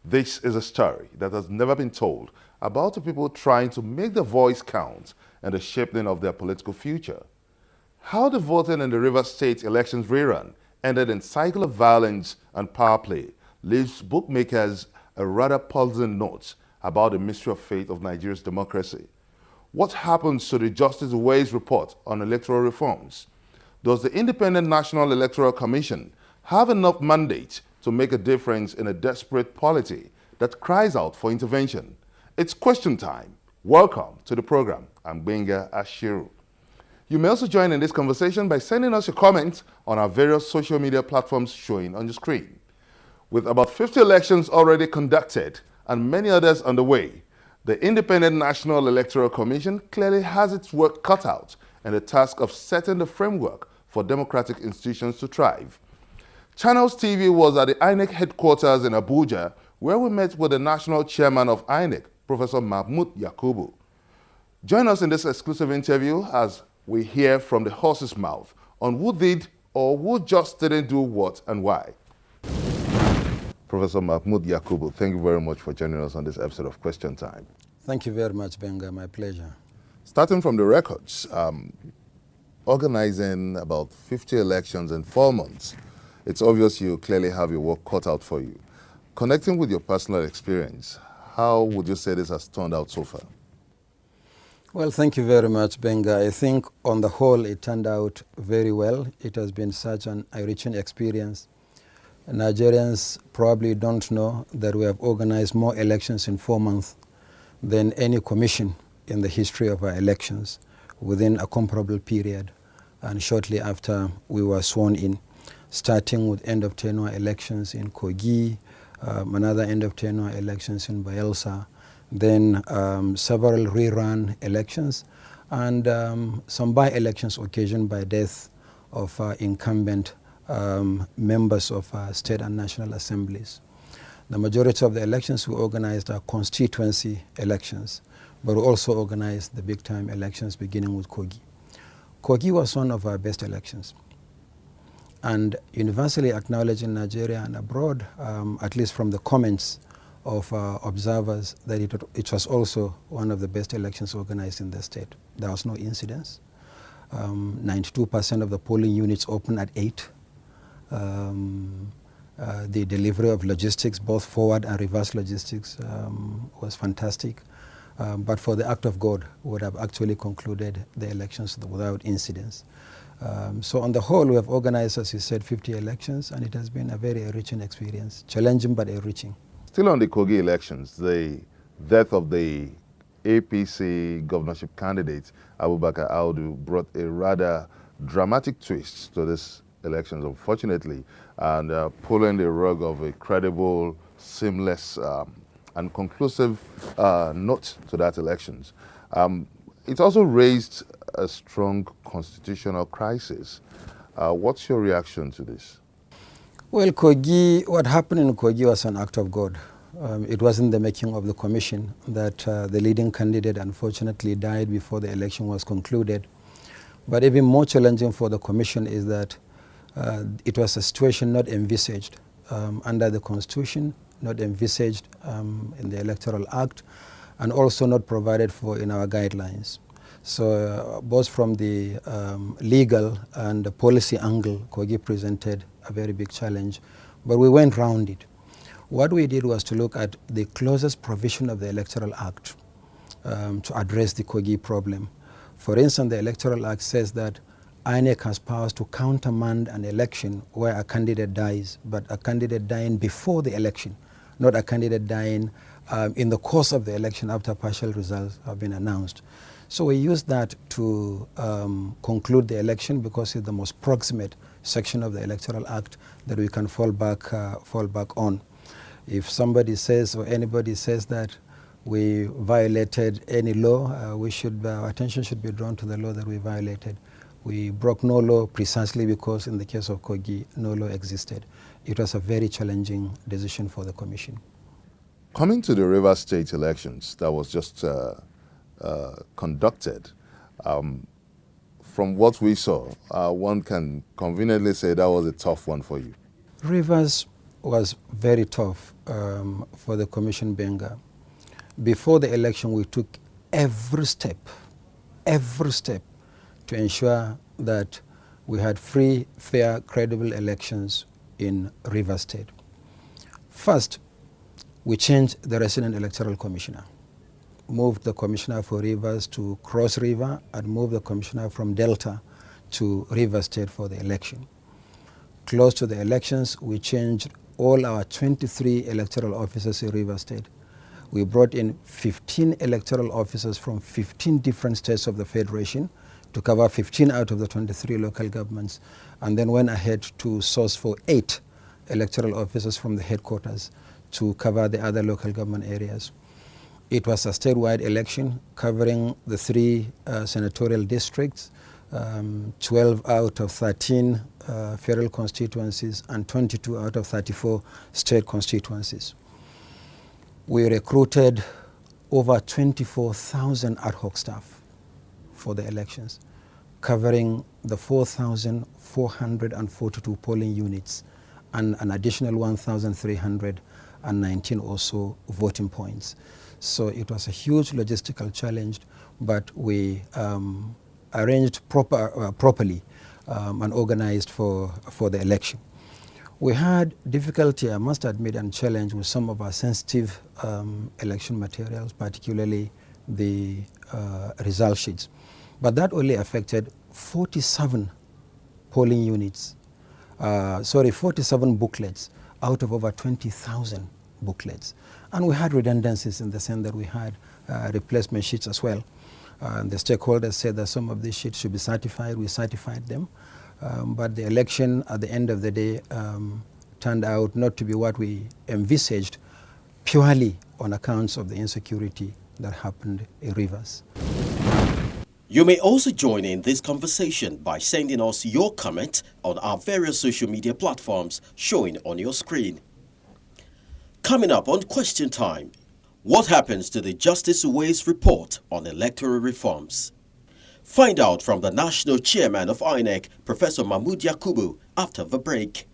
This is a story that has never been told about the people trying to make their voice count and the shaping of their political future. How the voting in the Rivers State elections rerun ended in cycle of violence and power play leaves bookmakers a rather puzzling note about the mystery of fate of Nigeria's democracy. What happens to the Justice Way's report on electoral reforms? Does the Independent National Electoral Commission have enough mandate to make a difference in a desperate polity that cries out for intervention? It's question time. Welcome to the program. I'm Benga Ashiru. You may also join in this conversation by sending us your comments on our various social media platforms showing on your screen. With about 50 elections already conducted and many others underway, the Independent National Electoral Commission clearly has its work cut out and the task of setting the framework for democratic institutions to thrive. Channels TV was at the INEC headquarters in Abuja, where we met with the national chairman of INEC, Professor Mahmood Yakubu. Join us in this exclusive interview as we hear from the horse's mouth on who did or who just didn't do what and why. Professor Mahmood Yakubu, thank you very much for joining us on this episode of Question Time. Thank you very much, Benga. My pleasure. Starting from the records, organizing about 50 elections in 4 months, it's obvious you clearly have your work cut out for you. Connecting with your personal experience, how would you say this has turned out so far? Well, thank you very much, Benga. I think on the whole it turned out very well. It has been such an enriching experience. Nigerians probably don't know that we have organized more elections in 4 months than any commission in the history of our elections within a comparable period and shortly after we were sworn in, starting with end of tenure elections in Kogi, another end of tenure elections in Bayelsa, then several rerun elections and some by-elections occasioned by death of incumbent members of state and national assemblies. The majority of the elections we organized are constituency elections, but we also organized the big-time elections beginning with Kogi. Kogi was one of our best elections and universally acknowledged in Nigeria and abroad, at least from the comments of observers, that it was also one of the best elections organized in the state. There was no incidents. 92% of the polling units opened at 8. The delivery of logistics, both forward and reverse logistics, was fantastic. But for the act of God, we would have actually concluded the elections without incidents. So on the whole, we have organized, as you said, 50 elections, and it has been a very enriching experience, challenging but enriching. Still on the Kogi elections, the death of the APC governorship candidate, Abubakar Audu, brought a rather dramatic twist to this elections, unfortunately, and pulling the rug of a credible, seamless, and conclusive note to that elections. It also raised a strong constitutional crisis. What's your reaction to this? Well, Kogi, what happened in Kogi was an act of God. It wasn't the making of the commission that the leading candidate unfortunately died before the election was concluded. But even more challenging for the commission is that it was a situation not envisaged under the Constitution, not envisaged in the Electoral Act, and also not provided for in our guidelines. So both from the legal and the policy angle, Kogi presented a very big challenge, but we went round it. What we did was to look at the closest provision of the Electoral Act to address the Kogi problem. For instance, the Electoral Act says that INEC has powers to countermand an election where a candidate dies, but a candidate dying before the election, not a candidate dying in the course of the election after partial results have been announced. So we used that to conclude the election because it's the most proximate section of the Electoral Act that we can fall back on. If somebody says or anybody says that we violated any law, our attention should be drawn to the law that we violated. We broke no law precisely because in the case of Kogi, no law existed. It was a very challenging decision for the commission. Coming to the Rivers State elections that was just conducted, from what we saw, one can conveniently say that was a tough one for you. Rivers was very tough for the Commission Benga. Before the election, we took every step to ensure that we had free, fair, credible elections in Rivers State. First, we changed the resident electoral commissioner, moved the commissioner for Rivers to Cross River, and moved the commissioner from Delta to Rivers State for the election. Close to the elections, we changed all our 23 electoral officers in Rivers State. We brought in 15 electoral officers from 15 different states of the Federation to cover 15 out of the 23 local governments, and then went ahead to source for 8 electoral officers from the headquarters to cover the other local government areas. It was a statewide election covering the 3 senatorial districts, 12 out of 13 federal constituencies, and 22 out of 34 state constituencies. We recruited over 24,000 ad hoc staff for the elections, covering the 4,442 polling units and an additional 1,319 or so voting points. So it was a huge logistical challenge, but we arranged properly and organized for the election. We had difficulty, I must admit, and challenge with some of our sensitive election materials, particularly the result sheets. But that only affected 47 polling units, 47 booklets out of over 20,000 booklets. And we had redundancies in the sense that we had replacement sheets as well. The stakeholders said that some of these sheets should be certified. We certified them. But the election at the end of the day turned out not to be what we envisaged, purely on accounts of the insecurity that happened in Rivers. You may also join in this conversation by sending us your comment on our various social media platforms showing on your screen. Coming up on Question Time, what happens to the Justice Uwais report on electoral reforms? Find out from the National Chairman of INEC, Professor Mahmoud Yakubu, after the break.